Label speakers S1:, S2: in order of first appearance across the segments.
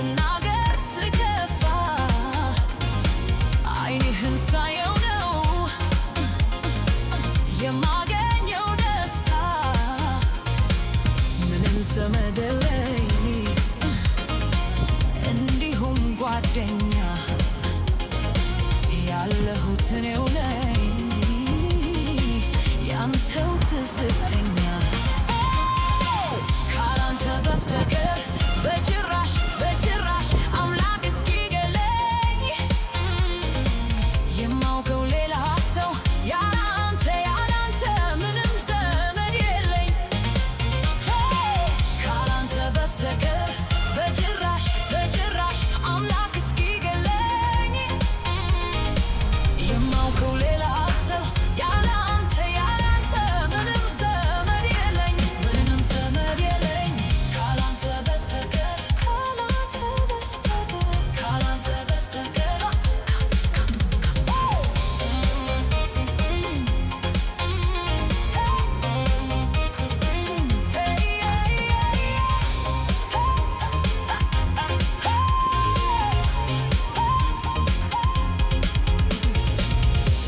S1: መናገር ስከፋ ዓይንህን ሳየው ነው የማገኘው ደስታ ምንም ዘመድ የለኝ እንዲሁም ጓደኛ ያለሁት እኔው ነኝ ያንተው ትዝተኛ ካላንተ በስተቀር በጭራሽ በጭራሽ አምላክ እስኪገለኝ የማውቀው ሌላ ሰው ያላንተ ያላንተ ምንም ዘመድ የለኝ ካላንተ በስተቀር በጭራሽ በጭራሽ አምላክ እስኪገለኝ የማውቀው ሌላ ሰው ያላንተ ያላንተ ምንም ዘመድ የለኝ ምንም ዘመድ የለኝ ካላንተ በስተቀር ካላንተ በስተቀር ካላንተ በስተቀር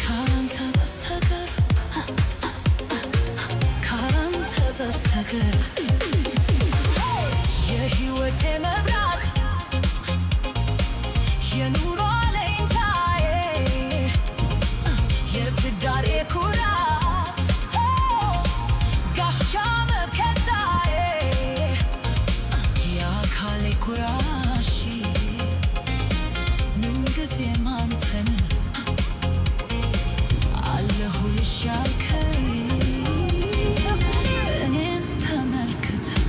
S1: ካላንተ በስተቀር ካላንተ በስተቀር የሕይወቴ መብራት የኑሮ አለኝታዬ የትዳሬ ኩራት ጋሻ መከታዬ የአካሌ ኩራሽ ምንጊዜም አንተ ነህ አለሁልሽ ያልከኝ እኔን ተመልክተህ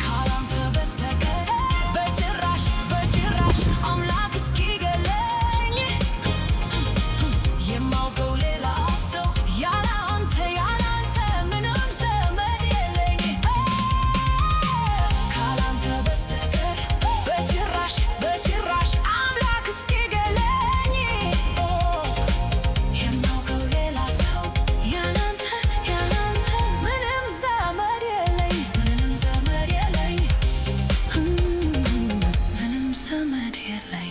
S1: ካላንተ በስተቀር በጭራሽ በጭራሽ አምላክ እስኪገለኝ የማውቀው ሌላ ሰው ያላንተ ያላንተ ምንም ዘመድ የለኝ ካላንተ በስተቀር በጭራሽ በጭራሽ አምላክ እስኪገለኝ የማውቀው ሌላ ሰው ያላንተ ያላንተ ምንም ዘመድ የለኝ ምንም ዘመድ የለኝ ምንም ዘመድ የለኝ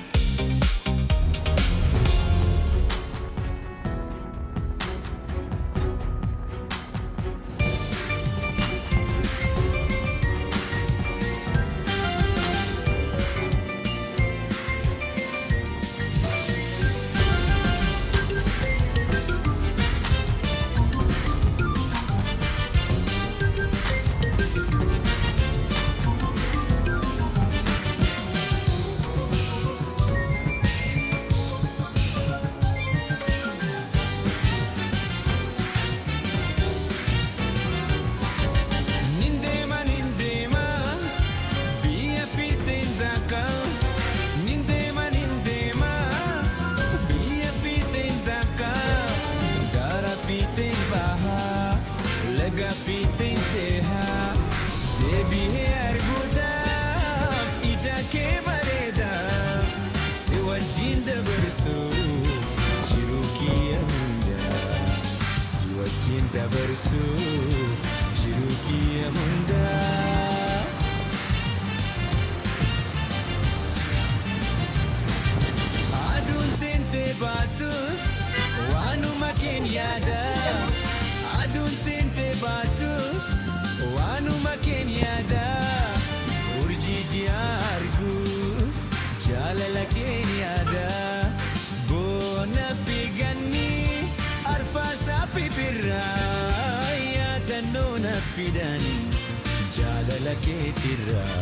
S2: Nindema nindema biyya fiixeen takka Nindema nindema biyya fiixeen takka Gaara fiixeen bahaa laga fiixeen cehaa deebi'ee arguudhaaf ija kee bareedaa si wajjin dabarsuuf jiruu kiyya hundaa si wajjin dabarsuuf jiruu kiyya hundaa aduun seentee baatus waanuma keen yaada aduun seentee baatus waanuma keen yaada urjii ji'a argus jaalala keen yaada boona fi ganni arfaasaa fi birraa yaadannoo na fidan jaalala keetirraa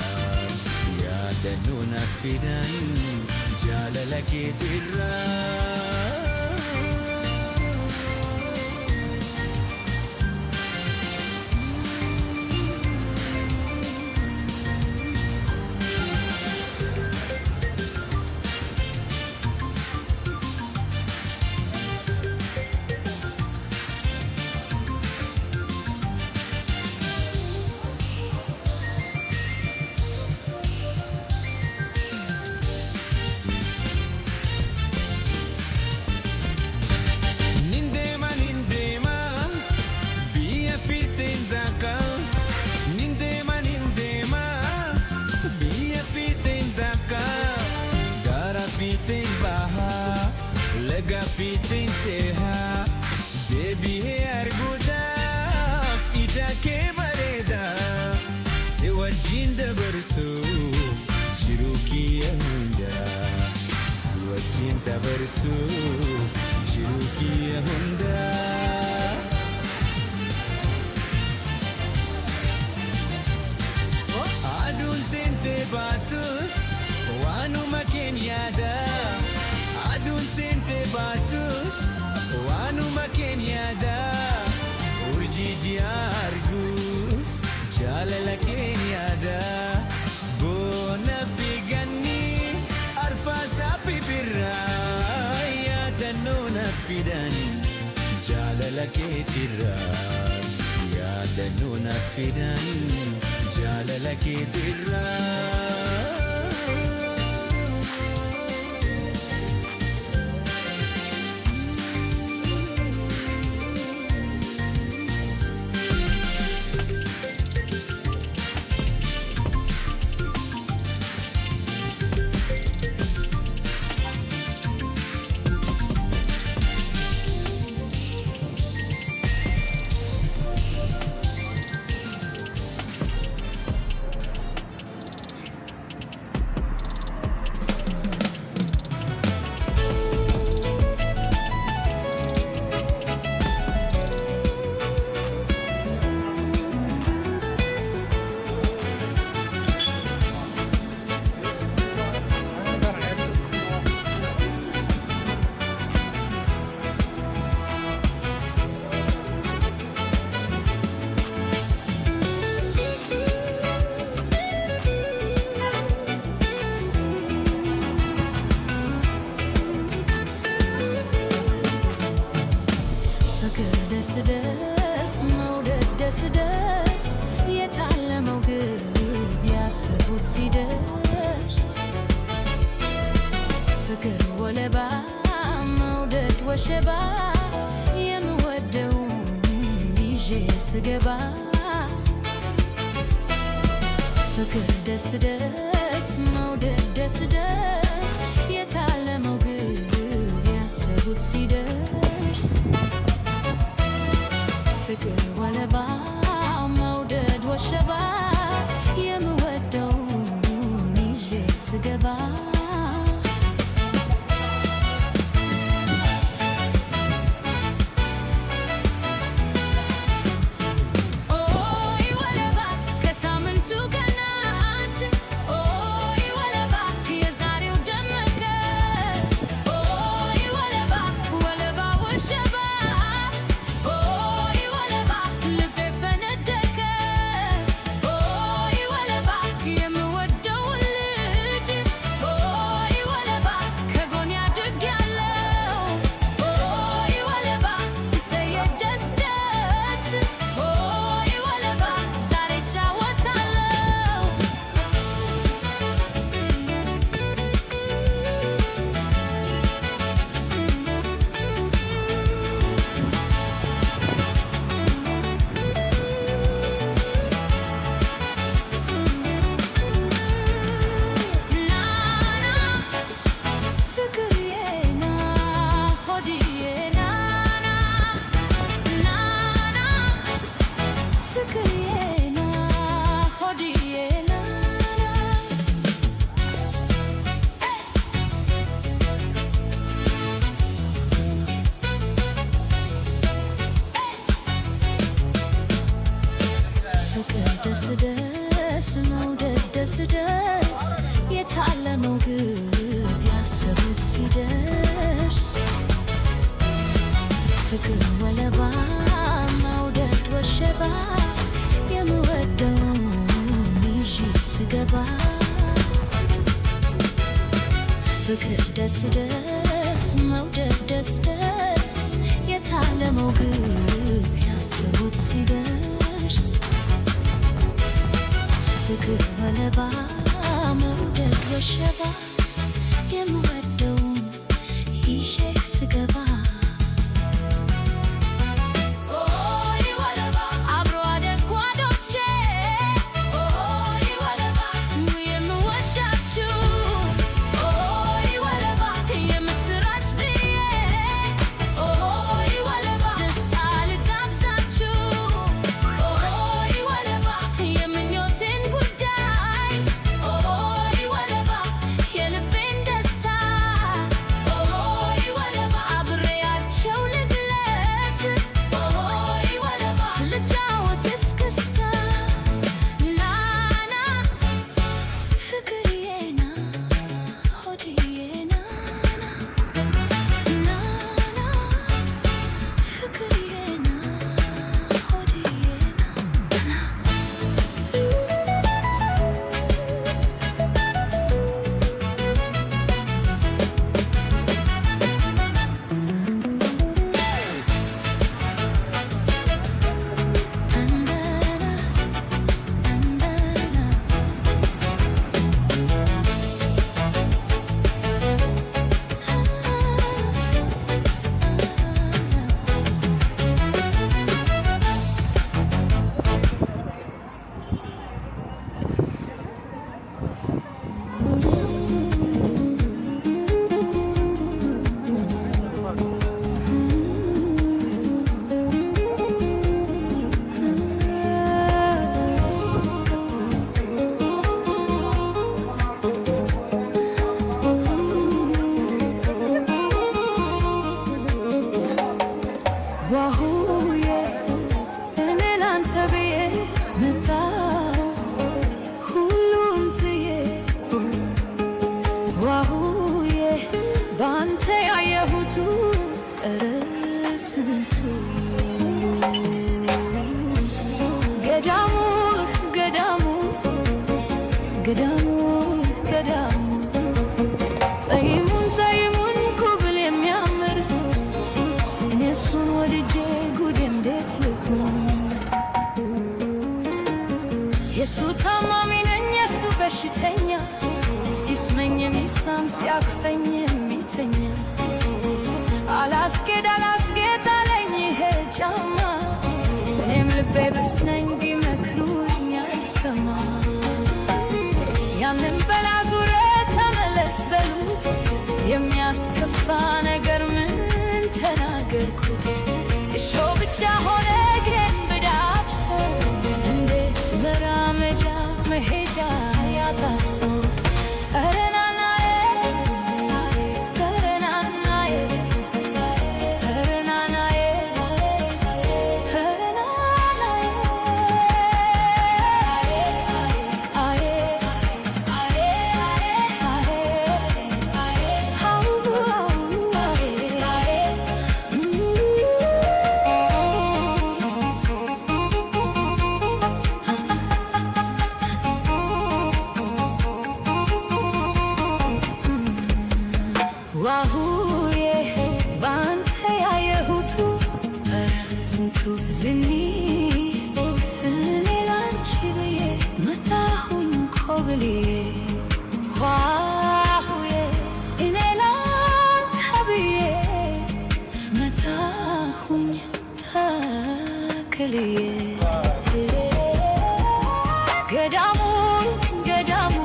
S2: yaadannoo na fidan jaalala keetirraa fitin ceha deebi'ee arguudhaaf ija kee bareeda si wajjin dabarsuuf jiruu kiyya hundaa si wajjin dabarsuuf jiruu kiyya hundaa. Aduun seentee baatus waanuma keen yaada. Aduun seentee baatus waanuma keen yaada. Urjii ji'a arguus jaalala keen yaada. Boona fi ganni arfaasaa fi birraa yaadannoo na fidan jaalala keetirraa yaadannoo na fidan jaalala keetirraa.
S1: ደስ ደስ መውደድ ደስ ደስ የታለመው ግብ ያሰቡት ሲደርስ ፍቅር ወለባ መውደድ ወሸባ የምወደውን ይዤ ስገባ ፍቅር ደስ ደስ መውደድ ደስ ደስ የታለመው ግብ ያሰቡት ሲደርስ ፍቅር ወለባ መውደድ ወሸባ የምወደውን ይዤ ስገባ ደስ ደስ መውደድ ደስ ደስ የታለመው ግብ ያሰቡት ሲደርስ ፍቅር ወለባ መውደድ ወሸባ የምወደውን ይዤ ስገባ ፍቅር ደስ ደስ መውደድ ደስ ደስ የታለመው ግብ ያሰቡት ሲደርስ ፍቅር ወለባ መውደድ ወሸባ የምወደውን ይዤ ስገባ የምወዳችሁ ዋሁዬ ባንተ ያየሁቱ ረስንቱ ገዳሙ ገዳሙ ገዳሙ ገዳሙ ጠይሙን ኩብል የሚያምር እኔ እሱን ወድጄ ጉድ እንዴት ልሁን የሱ ታማሚ ነኝ የሱ በሽተኛ ሲስመኝ የሚሳም ሲያቅፈኝ የሚተኛ አላስጌድ አለኝ ይሄ ጫማ እኔም ልቤ ብስ ነኝ ቢመክሩኝ አልሰማ ያንን በላ ዙረ ተመለስ በሉት የሚያስከፋ ነገር ምን ተናገርኩት እሾ ብቻ ሆነ እግሬን ብዳብሰው እንዴት መራመጃ መሄጃ ያጣሰው ዋሁዬ ባንተ ያየሁቱ ስንቱ ዝኒ እኔ ላንቺ ብዬ መጣሁኝ ኮብልዬ ዋሁዬ እኔ ላንተ ብዬ መጣሁኝ ተክልዬ ገዳሙ ገዳሙ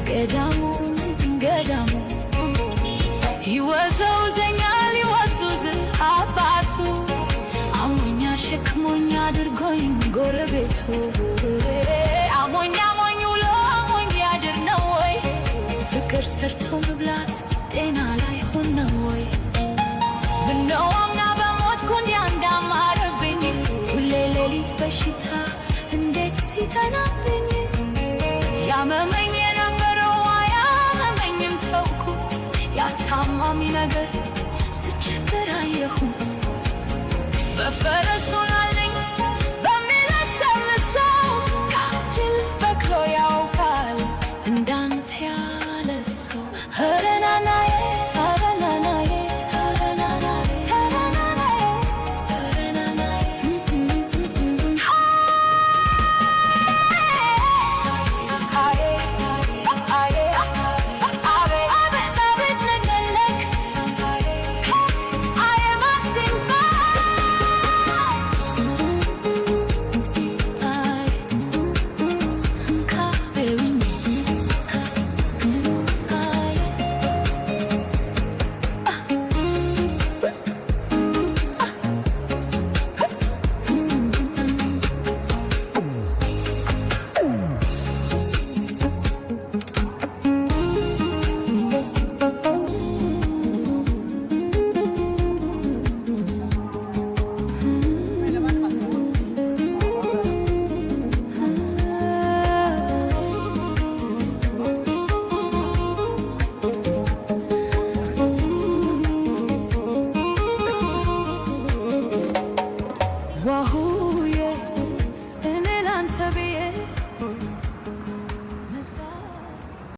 S1: ገዳሙ ገዳሙ ይወዘውዘኛል ይወዙዝ አባቱ አሞኛ ሸክሞኛ አድርጎኝ ጎረቤቱ አሞኛ ሞኝ ውሎ አሞኝ ያድር ነው ወይ ፍቅር ሰርቶ መብላት ጤና ላይ ሆን ነው ወይ ምነው አምና በሞትኩ እንዲያ እንዳማረብኝ ሁሌ ሌሊት በሽታ እንዴት ሲተናብኝ ያመመኝ የነበረው አያመመኝም ተውኩት ያስታማሚ ነገር ስቸገር አየሁት በፈረሱ